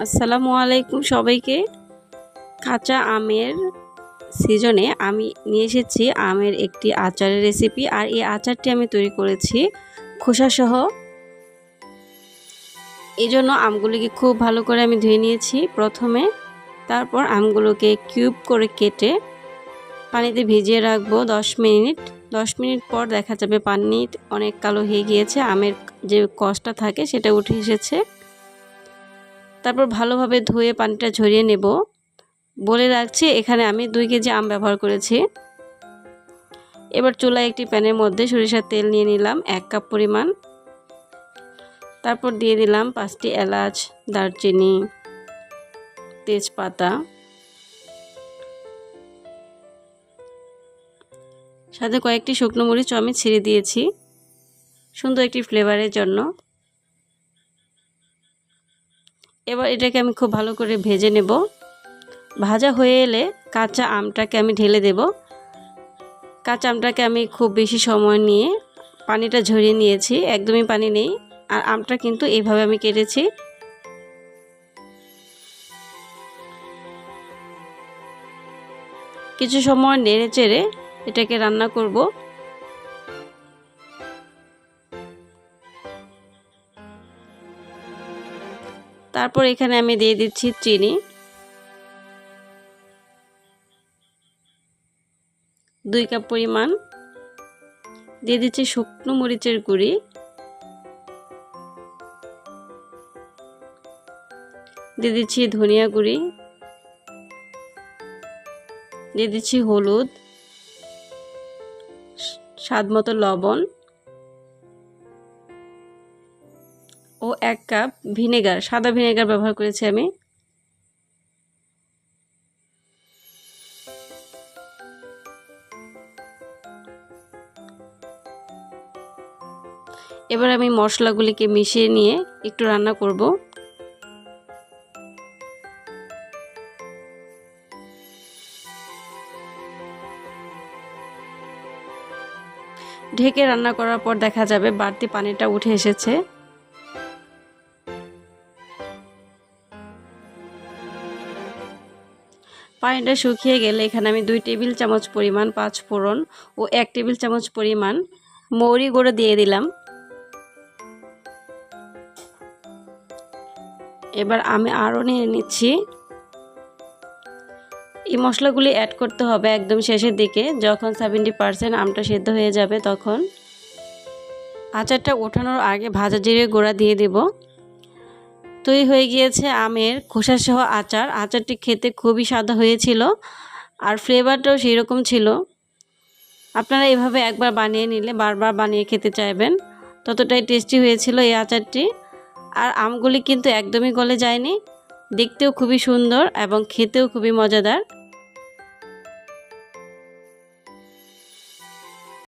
আসসালামু আলাইকুম সবাইকে। কাঁচা আমের সিজনে আমি নিয়ে এসেছি আমের একটি আচারের রেসিপি। আর এই আচারটি আমি তৈরি করেছি খোসাসহ। এই জন্য আমগুলিকে খুব ভালো করে আমি ধুয়ে নিয়েছি প্রথমে। তারপর আমগুলোকে কিউব করে কেটে পানিতে ভিজিয়ে রাখবো 10 মিনিট। 10 মিনিট পর দেখা যাবে পানি অনেক কালো হয়ে গিয়েছে, আমের যে কষটা থাকে সেটা উঠে এসেছে। তারপর ভালোভাবে ধুয়ে পানিটা ঝরিয়ে নেব। বলে রাখছি, এখানে আমি 2 কেজি আম ব্যবহার করেছি। এবার চুলায় একটি প্যানের মধ্যে সরিষার তেল নিয়ে নিলাম 1 কাপ পরিমাণ। তারপর দিয়ে দিলাম 5টি এলাচ, দারচিনি, তেজপাতা, সাথে কয়েকটি শুকনো মরিচ আমি ছিঁড়ে দিয়েছি সুন্দর একটি ফ্লেভারের জন্য। এবার এটাকে আমি খুব ভালো করে ভেজে নেব। ভাজা হয়ে এলে কাঁচা আমটাকে আমি ঢেলে দেব। কাঁচা আমটাকে আমি খুব বেশি সময় নিয়ে পানিটা ঝরিয়ে নিয়েছি, একদমই পানি নেই। আর আমটা কিন্তু এইভাবে আমি কেটেছি। কিছু সময় নেড়ে চেড়ে এটাকে রান্না করব। তারপর এখানে আমি দিয়ে দিচ্ছি চিনি, 2 কাপ পরিমাণ। দিয়ে দিচ্ছি শুকনো মরিচের গুঁড়ি, দিয়ে দিচ্ছি ধনিয়া গুঁড়ি, দিয়ে দিচ্ছি হলুদ, স্বাদ মতো লবণ ও 1 কাপ ভিনেগার, সাদা ভিনেগার ব্যবহার করেছি আমি। এবার আমি মশলাগুলিকে মিশিয়ে নিয়ে একটু রান্না করব। ঢেকে রান্না করার পর দেখা যাবে বাড়তি পানিটা উঠে এসেছে। পানিটা শুকিয়ে গেলে এখানে আমি 2 টেবিল চামচ পরিমাণ 5 ফোড়ন ও 1 টেবিল চামচ পরিমাণ মৌরি গুঁড়ো দিয়ে দিলাম। এবার আমি আরও নিয়ে নিচ্ছি। এই মশলাগুলি অ্যাড করতে হবে একদম শেষের দিকে, যখন 70% আমটা সেদ্ধ হয়ে যাবে তখন। আচারটা ওঠানোর আগে ভাজা জিরে গুঁড়া দিয়ে দেব। তৈরি হয়ে গিয়েছে আমের খোসাসহ আচার। আচারটি খেতে খুবই স্বাদ হয়েছিল আর ফ্লেভারটাও সেই রকম ছিল। আপনারা এভাবে একবার বানিয়ে নিলে বারবার বানিয়ে খেতে চাইবেন, ততটাই টেস্টি হয়েছিল এই আচারটি। আর আমগুলি কিন্তু একদমই গলে যায়নি, দেখতেও খুবই সুন্দর এবং খেতেও খুবই মজাদার।